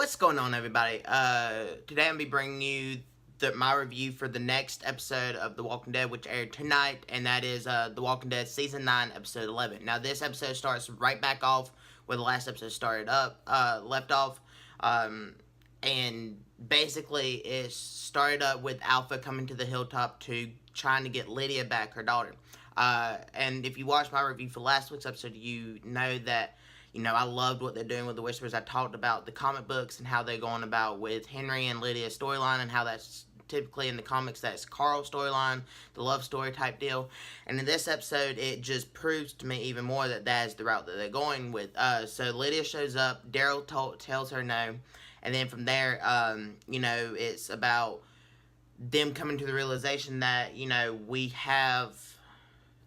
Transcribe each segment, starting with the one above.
What's going on, everybody? Today I'm gonna be bringing you my review for the next episode of The Walking Dead, which aired tonight, and that is The Walking Dead Season 9, Episode 11. Now, this episode starts right back off where the last episode left off, and basically it started up with Alpha coming to the hilltop to trying to get Lydia back, her daughter. And if you watched my review for last week's episode, you know that I loved what they're doing with the Whispers. I talked about the comic books and how they're going about with Henry and Lydia's storyline and how that's typically in the comics that's Carl's storyline, the love story type deal. And in this episode, it just proves to me even more that that is the route that they're going with. So Lydia shows up, Daryl tells her no, and then from there, it's about them coming to the realization that,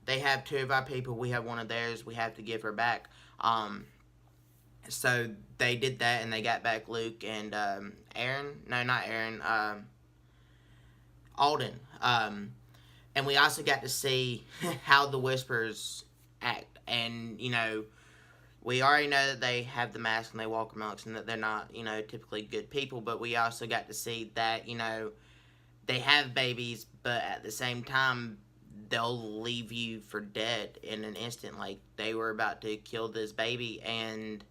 they have two of our people, we have one of theirs, we have to give her back. So they did that, and they got back Luke and Aaron. No, not Aaron. Alden. And we also got to see how the Whispers act. And, we already know that they have the mask and they walk amongst, and that they're not, typically good people. But we also got to see that, they have babies, but at the same time, they'll leave you for dead in an instant. Like, they were about to kill this baby, and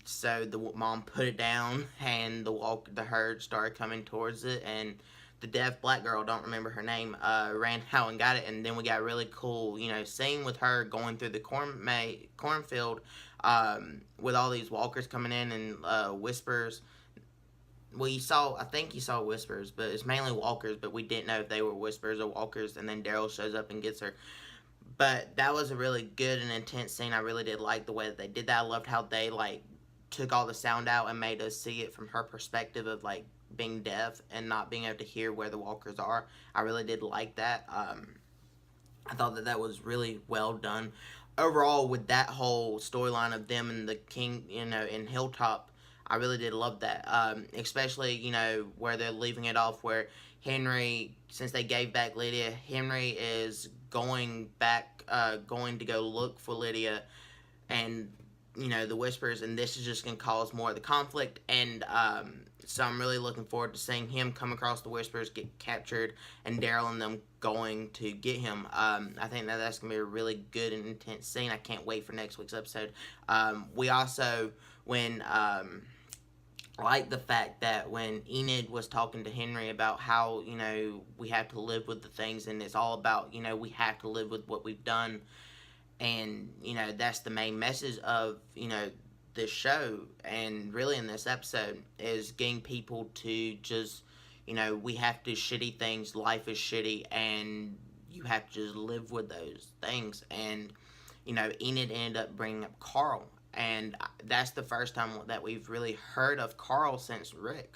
so the mom put it down, and the herd started coming towards it, and the deaf black girl, don't remember her name, ran out and got it. And then we got a really cool, scene with her going through the cornfield, with all these walkers coming in, and Whispers. Well, I think you saw Whispers, but it's mainly walkers, but we didn't know if they were Whispers or walkers, and then Daryl shows up and gets her. But that was a really good and intense scene. I really did like the way that they did that. I loved how they, took all the sound out and made us see it from her perspective of, being deaf and not being able to hear where the walkers are. I really did like that. I thought that was really well done. Overall, with that whole storyline of them and the king, in Hilltop, I really did love that. Especially, where they're leaving it off where Henry, since they gave back Lydia, Henry is going to go look for Lydia and, the Whispers, and this is just going to cause more of the conflict, and so I'm really looking forward to seeing him come across the Whispers, get captured, and Daryl and them going to get him. I think that's going to be a really good and intense scene. I can't wait for next week's episode. We also, like the fact that when Enid was talking to Henry about how, we have to live with the things, and it's all about, we have to live with what we've done, and, that's the main message of, this show, and really in this episode, is getting people to just, we have to shitty things, life is shitty, and you have to just live with those things. And, Enid ended up bringing up Carl, and that's the first time that we've really heard of Carl since Rick,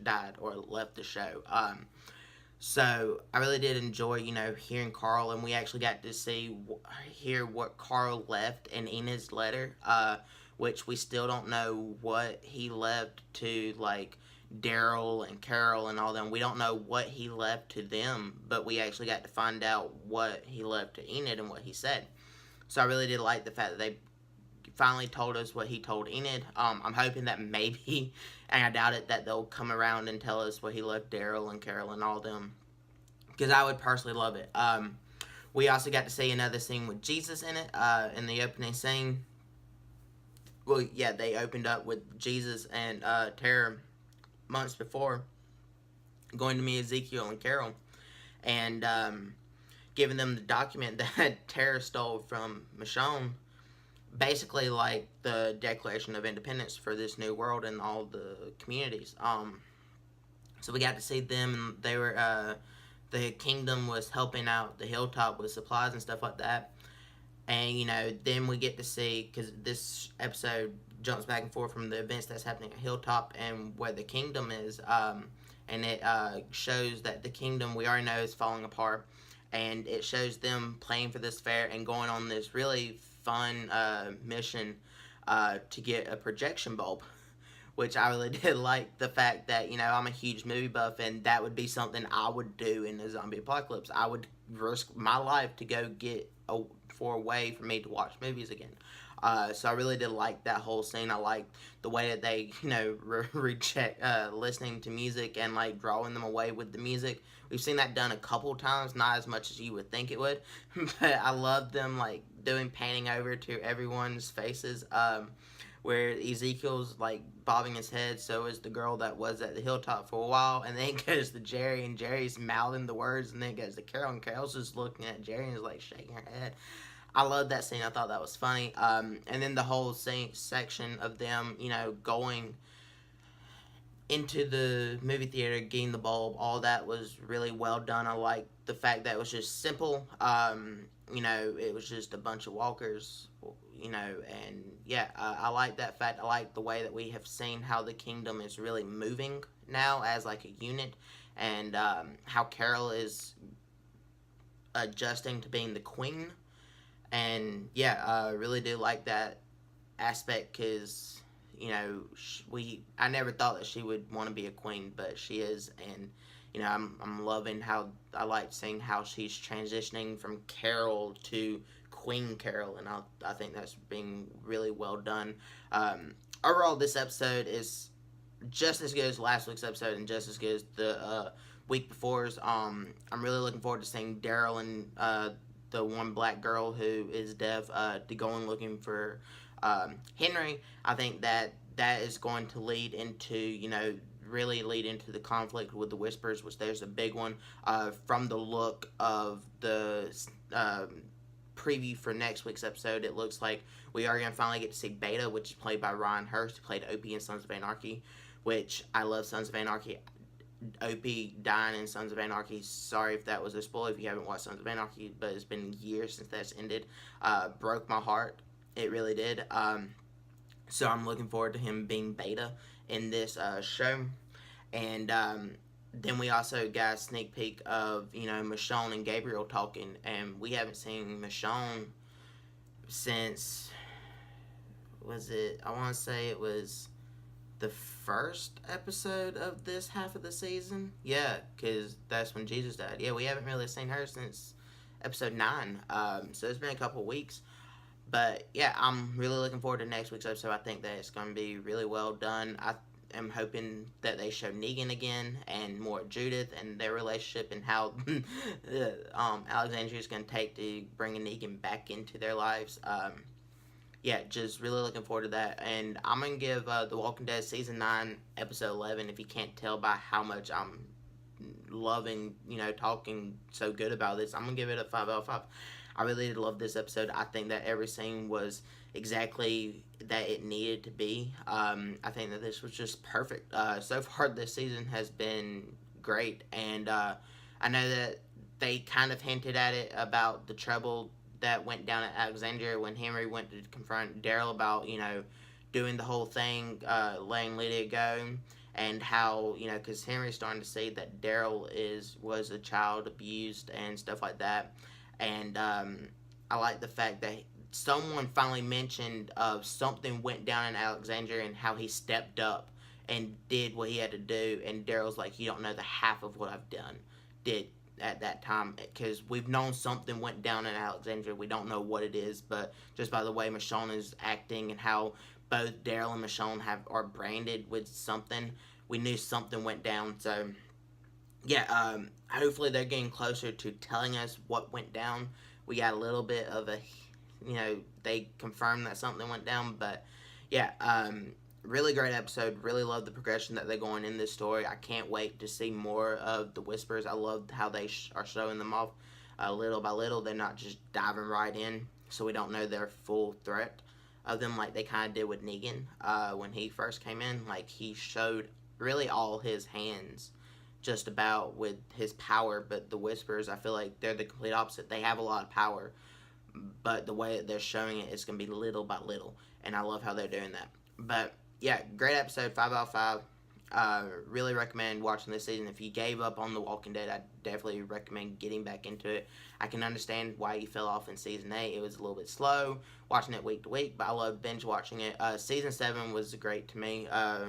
died or left the show. So I really did enjoy, hearing Carl, and we actually got to hear what Carl left in Enid's letter, which we still don't know what he left to, Daryl and Carol and all them. We don't know what he left to them, but we actually got to find out what he left to Enid and what he said. So I really did like the fact that they finally told us what he told Enid. I'm hoping that maybe, and I doubt it, that they'll come around and tell us what he left Daryl and Carol and all them, because I would personally love it. We also got to see another scene with Jesus in it, in the opening scene. Well, yeah, they opened up with Jesus and Tara months before going to meet Ezekiel and Carol, and giving them the document that Tara stole from Michonne, basically like the Declaration of Independence for this new world and all the communities. So we got to see them, and they were, the kingdom was helping out the Hilltop with supplies and stuff like that. And, then we get to see, because this episode jumps back and forth from the events that's happening at Hilltop and where the kingdom is, and it shows that the kingdom, we already know, is falling apart, and it shows them playing for this fair and going on this really fun mission to get a projection bulb, which I really did like the fact that, I'm a huge movie buff, and that would be something I would do in a zombie apocalypse. I would risk my life to go get metaphor way for me to watch movies again. So I really did like that whole scene. I liked the way that they, reject listening to music and like drawing them away with the music. We've seen that done a couple times, not as much as you would think it would, but I love them like doing panning over to everyone's faces. Where Ezekiel's like bobbing his head, so is the girl that was at the hilltop for a while, and then it goes to Jerry, and Jerry's mouthing the words, and then it goes to Carol, and Carol's just looking at Jerry and is like shaking her head. I love that scene. I thought that was funny. And then the whole section of them, going into the movie theater, getting the bulb, all that was really well done. I like the fact that it was just simple. It was just a bunch of walkers, and yeah, I like that fact. I like the way that we have seen how the kingdom is really moving now as like a unit, and how Carol is adjusting to being the queen. And yeah, I really do like that aspect because, I never thought that she would want to be a queen, but she is. And, I'm loving how, I like seeing how she's transitioning from Carol to Queen Carol. And I think that's being really well done. Overall, this episode is just as good as last week's episode and just as good as the week before's. I'm really looking forward to seeing Daryl and the one black girl who is deaf to going looking for Henry. I think that is going to lead into, really lead into the conflict with the Whispers, which there's a big one. From the look of the preview for next week's episode, it looks like we are going to finally get to see Beta, which is played by Ryan Hurst, who played Opie in Sons of Anarchy, which I love Sons of Anarchy. Opie dying in Sons of Anarchy. Sorry if that was a spoiler if you haven't watched Sons of Anarchy, but it's been years since that's ended. Broke my heart. It really did. So I'm looking forward to him being Beta in this show. And then we also got a sneak peek of, Michonne and Gabriel talking. And we haven't seen Michonne since, I want to say it was the first episode of this half of the season. Yeah, because that's when Jesus died. Yeah, we haven't really seen her since episode 9. So it's been a couple weeks. But yeah, I'm really looking forward to next week's episode. I think that it's going to be really well done. I am hoping that they show Negan again and more Judith and their relationship and how Alexandria is going to take to bringing Negan back into their lives. Yeah, just really looking forward to that. And I'm going to give The Walking Dead Season 9, Episode 11, if you can't tell by how much I'm loving, talking so good about this, I'm going to give it a 5 out of 5. I really did love this episode. I think that every scene was exactly that it needed to be. I think that this was just perfect. So far, this season has been great. And I know that they kind of hinted at it about the trouble that went down at Alexandria when Henry went to confront Daryl about, doing the whole thing, letting Lydia go, and how, because Henry's starting to see that Daryl was a child abused and stuff like that. And I like the fact that someone finally mentioned something went down in Alexandria and how he stepped up and did what he had to do. And Daryl's like, you don't know the half of what I've did at that time. Because we've known something went down in Alexandria. We don't know what it is. But just by the way Michonne is acting and how both Daryl and Michonne are branded with something, we knew something went down. So yeah, hopefully they're getting closer to telling us what went down. We got a little bit of they confirmed that something went down, but yeah, really great episode. Really love the progression that they're going in this story. I can't wait to see more of the Whispers. I love how they are showing them off little by little. They're not just diving right in, so we don't know their full threat of them like they kind of did with Negan when he first came in. Like, he showed really all his hands just about with his power, but the Whispers, I feel like they're the complete opposite. They have a lot of power, but the way that they're showing it is going to be little by little, and I love how they're doing that. But yeah, great episode, 5 out of 5. Really recommend watching this season. If you gave up on The Walking Dead, I definitely recommend getting back into it. I can understand why you fell off in season 8. It was a little bit slow watching it week to week, but I love binge watching it. Season 7 was great to me.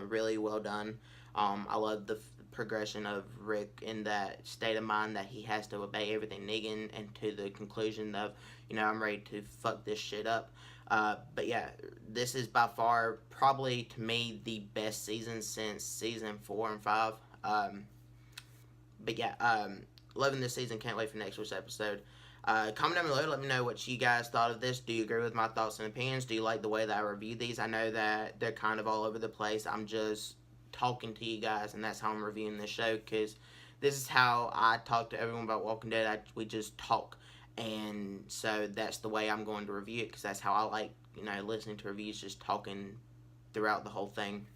Really well done. I love the progression of Rick in that state of mind that he has to obey everything Negan, and to the conclusion of, I'm ready to fuck this shit up. But yeah, this is by far probably to me the best season since season 4 and 5. But yeah, loving this season. Can't wait for next week's episode. Comment down below. Let me know what you guys thought of this. Do you agree with my thoughts and opinions? Do you like the way that I review these? I know that they're kind of all over the place. I'm just talking to you guys, and that's how I'm reviewing this show, because this is how I talk to everyone about Walking Dead. We just talk, and so that's the way I'm going to review it, because that's how I like, listening to reviews, just talking throughout the whole thing.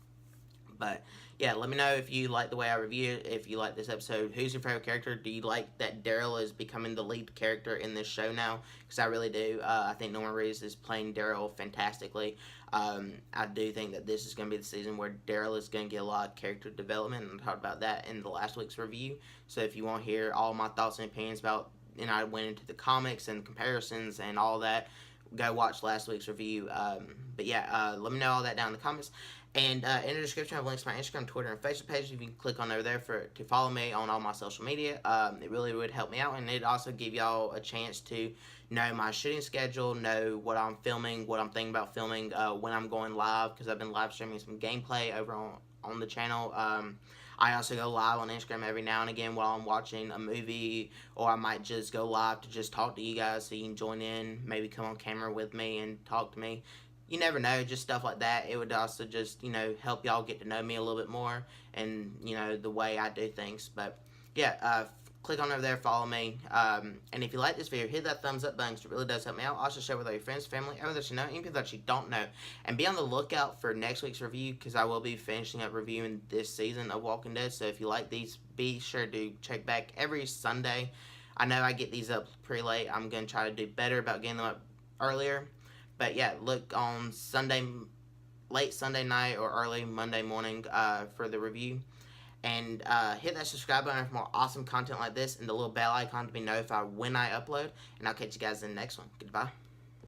But yeah, let me know if you like the way I review it, if you like this episode. Who's your favorite character? Do you like that Daryl is becoming the lead character in this show now? Because I really do. I think Norman Reedus is playing Daryl fantastically. I do think that this is going to be the season where Daryl is going to get a lot of character development, and I talked about that in the last week's review. So if you want to hear all my thoughts and opinions about, I went into the comics and comparisons and all that, go watch last week's review. But yeah, let me know all that down in the comments. And in the description, I have links to my Instagram, Twitter, and Facebook pages. You can click on over there to follow me on all my social media. It really would help me out, and it also give y'all a chance to know my shooting schedule, know what I'm filming, what I'm thinking about filming, when I'm going live, because I've been live streaming some gameplay over on the channel. I also go live on Instagram every now and again while I'm watching a movie, or I might just go live to just talk to you guys so you can join in, maybe come on camera with me and talk to me. You never know, just stuff like that. It would also just, help y'all get to know me a little bit more, and, the way I do things. But yeah, click on over there, follow me. And if you like this video, hit that thumbs up button, because it really does help me out. Also share with all your friends, family, everyone that you know, even people that you don't know. And be on the lookout for next week's review, because I will be finishing up reviewing this season of Walking Dead. So if you like these, be sure to check back every Sunday. I know I get these up pretty late. I'm going to try to do better about getting them up earlier. But yeah, look on late Sunday night or early Monday morning for the review. And hit that subscribe button for more awesome content like this, and the little bell icon to be notified when I upload. And I'll catch you guys in the next one. Goodbye.